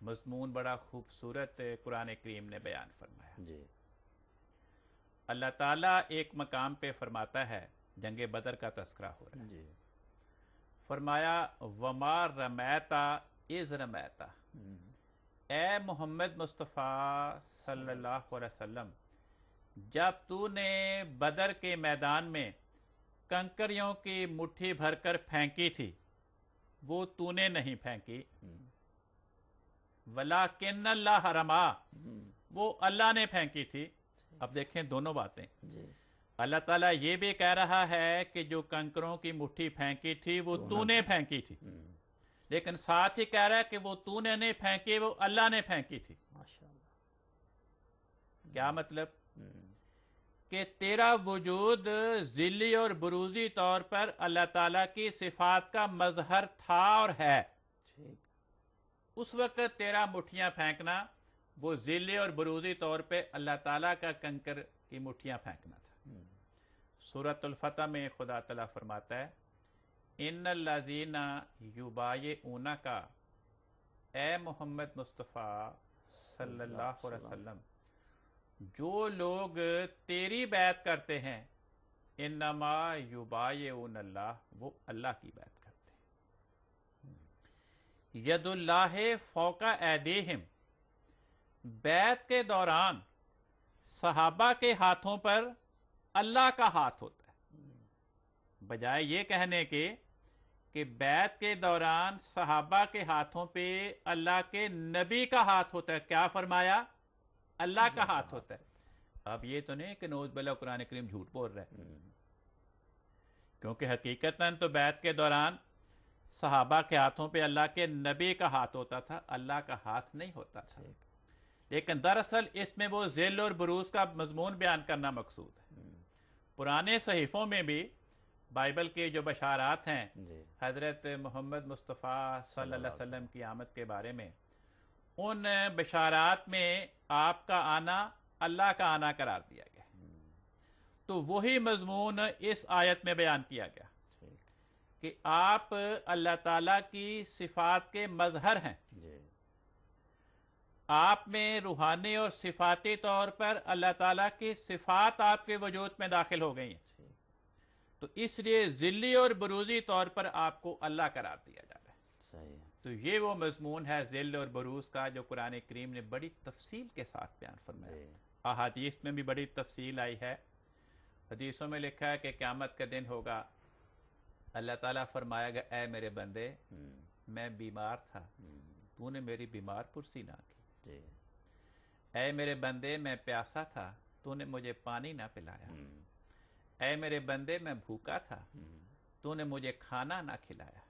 مضمون بڑا خوبصورت قرآن کریم نے بیان فرمایا. جی اللہ تعالیٰ ایک مقام پہ فرماتا ہے، جنگ بدر کا تذکرہ ہو رہا ہے، جی فرمایا وما رمیتا اذ رمیتا، اے محمد مصطفیٰ صلی اللہ علیہ وسلم، جب تو نے بدر کے میدان میں کنکریوں کی مٹھی بھر کر پھینکی تھی، وہ تو نے نہیں پھینکی، ولیکن اللہ رما، وہ اللہ نے پھینکی تھی. اب دیکھیں دونوں باتیں، جی اللہ تعالیٰ یہ بھی کہہ رہا ہے کہ جو کنکروں کی مٹھی پھینکی تھی وہ تو نے پھینکی تھی، لیکن ساتھ ہی کہہ رہا ہے کہ وہ تو نے نہیں پھینکی، وہ اللہ نے پھینکی تھی. ماشاء اللہ. کیا مطلب؟ کہ تیرا وجود ذلی اور بروزی طور پر اللہ تعالیٰ کی صفات کا مظہر تھا اور ہے. اس وقت تیرا مٹھیاں پھینکنا وہ ذلی اور بروزی طور پہ اللہ تعالیٰ کا کنکر کی مٹھیاں پھینکنا تھا. سورۃ الفتح میں خدا تعالیٰ فرماتا ہے ان الذین یبایعونک، اے محمد مصطفیٰ صلی اللہ علیہ وسلم، جو لوگ تیری بیعت کرتے ہیں، انما یبایعون اللہ، وہ اللہ کی بیعت کرتے ہیں. ید اللہ فوق ایدیہم، بیعت کے دوران صحابہ کے ہاتھوں پر اللہ کا ہاتھ ہوتا ہے، بجائے یہ کہنے کے کہ بیعت کے دوران صحابہ کے ہاتھوں پہ اللہ کے نبی کا ہاتھ ہوتا ہے. کیا فرمایا؟ اللہ کا ہاتھ ہوتا ہے. اب یہ تو نہیں کہ نعوذ باللہ قرآن کریم جھوٹ بول رہا ہے، کیونکہ حقیقتاً تو بیعت کے دوران صحابہ کے ہاتھوں پہ اللہ کے نبی کا ہاتھ ہوتا تھا، اللہ کا ہاتھ نہیں ہوتا تھا. لیکن دراصل اس میں وہ ذل اور بروز کا مضمون بیان کرنا مقصود ہے. پرانے صحیفوں میں بھی بائبل کے جو بشارات ہیں حضرت محمد مصطفیٰ صلی اللہ علیہ وسلم کی آمد کے بارے میں، ان بشارات میں آپ کا آنا اللہ کا آنا قرار دیا گیا. تو وہی مضمون اس آیت میں بیان کیا گیا کہ آپ اللہ تعالیٰ کی صفات کے مظہر ہیں. آپ میں روحانی اور صفاتی طور پر اللہ تعالیٰ کی صفات آپ کے وجود میں داخل ہو گئی ہیں، تو اس لیے ذلی اور بروزی طور پر آپ کو اللہ قرار دیا جا رہا ہے. صحیح. تو یہ وہ مضمون ہے ذل اور بروز کا جو قرآن کریم نے بڑی تفصیل کے ساتھ بیان فرمایا. احادیث میں بھی بڑی تفصیل آئی ہے. حدیثوں میں لکھا ہے کہ قیامت کا دن ہوگا، اللہ تعالیٰ فرمائے گا اے میرے بندے، میں بیمار تھا، تو نے میری بیمار پرسی نہ کی. اے میرے بندے میں پیاسا تھا، تو نے مجھے پانی نہ پلایا. اے میرے بندے میں بھوکا تھا، تو نے مجھے کھانا نہ کھلایا.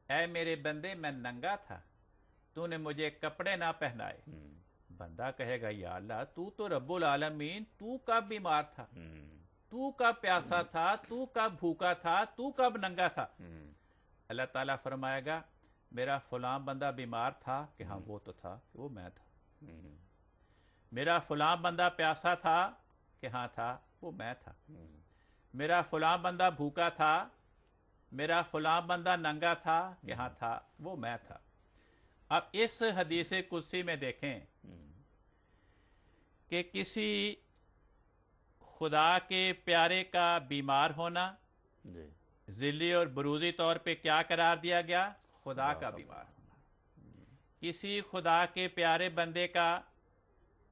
اے میرے بندے میں ننگا تھا، تو نے مجھے کپڑے نہ پہنائے. بندہ کہے گا یا اللہ تو رب العالمین، تو کب بیمار تھا، تو کب پیاسا تھا، تو کب بھوکا تھا، تو کب ننگا تھا؟ اللہ تعالیٰ فرمائے گا میرا فلاں بندہ بیمار تھا، کہ ہاں وہ تو تھا، کہ وہ میں تھا. میرا فلاں بندہ پیاسا تھا، کہ ہاں تھا، وہ میں تھا. میرا فلاں بندہ بھوکا تھا، میرا فلاں بندہ ننگا تھا، کہ ہاں تھا، وہ میں تھا. اب اس حدیث قدسی میں دیکھیں کہ کسی خدا کے پیارے کا بیمار ہونا ذلی اور بروزی طور پہ کیا قرار دیا گیا؟ خدا کا بیمار ہونا. کسی خدا کے پیارے بندے کا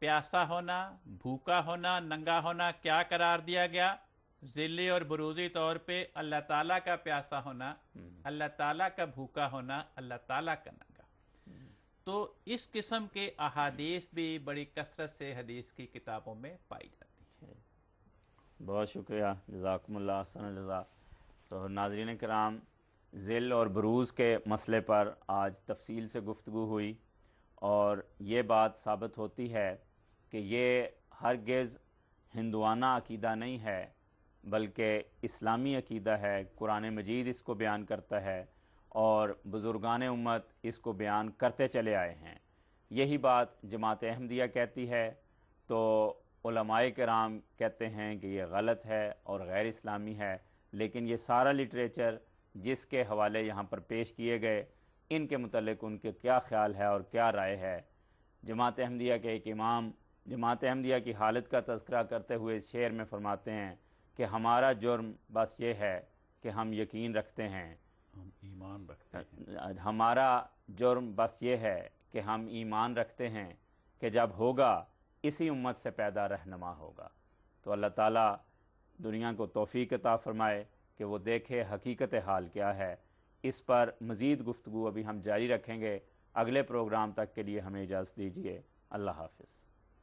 پیاسا ہونا، بھوکا ہونا، ننگا ہونا کیا قرار دیا گیا؟ ذلی اور بروزی طور پہ اللہ تعالیٰ کا پیاسا ہونا، اللہ تعالیٰ کا بھوکا ہونا، اللہ تعالیٰ کا ننگا. تو اس قسم کے احادیث بھی بڑی کثرت سے حدیث کی کتابوں میں پائی جاتی ہیں. بہت شکریہ، جزاکم اللہ احسن الجزا. تو ناظرین کرام، ذل اور بروز کے مسئلے پر آج تفصیل سے گفتگو ہوئی، اور یہ بات ثابت ہوتی ہے کہ یہ ہرگز ہندوانہ عقیدہ نہیں ہے، بلکہ اسلامی عقیدہ ہے. قرآن مجید اس کو بیان کرتا ہے اور بزرگان امت اس کو بیان کرتے چلے آئے ہیں. یہی بات جماعت احمدیہ کہتی ہے، تو علماء کرام کہتے ہیں کہ یہ غلط ہے اور غیر اسلامی ہے. لیکن یہ سارا لٹریچر جس کے حوالے یہاں پر پیش کیے گئے، ان کے متعلق ان کے کیا خیال ہے اور کیا رائے ہے۔ جماعت احمدیہ کے ایک امام جماعت احمدیہ کی حالت کا تذکرہ کرتے ہوئے اس شعر میں فرماتے ہیں کہ ہمارا جرم بس یہ ہے کہ ہم یقین رکھتے ہیں، ہم ایمان رکھتے ہیں، ہمارا جرم بس یہ ہے کہ ہم ایمان رکھتے ہیں کہ جب ہوگا اسی امت سے پیدا رہنما ہوگا۔ تو اللہ تعالیٰ دنیا کو توفیق عطا فرمائے کہ وہ دیکھے حقیقت حال کیا ہے۔ اس پر مزید گفتگو ابھی ہم جاری رکھیں گے۔ اگلے پروگرام تک کے لیے ہمیں اجازت دیجیے۔ اللہ حافظ۔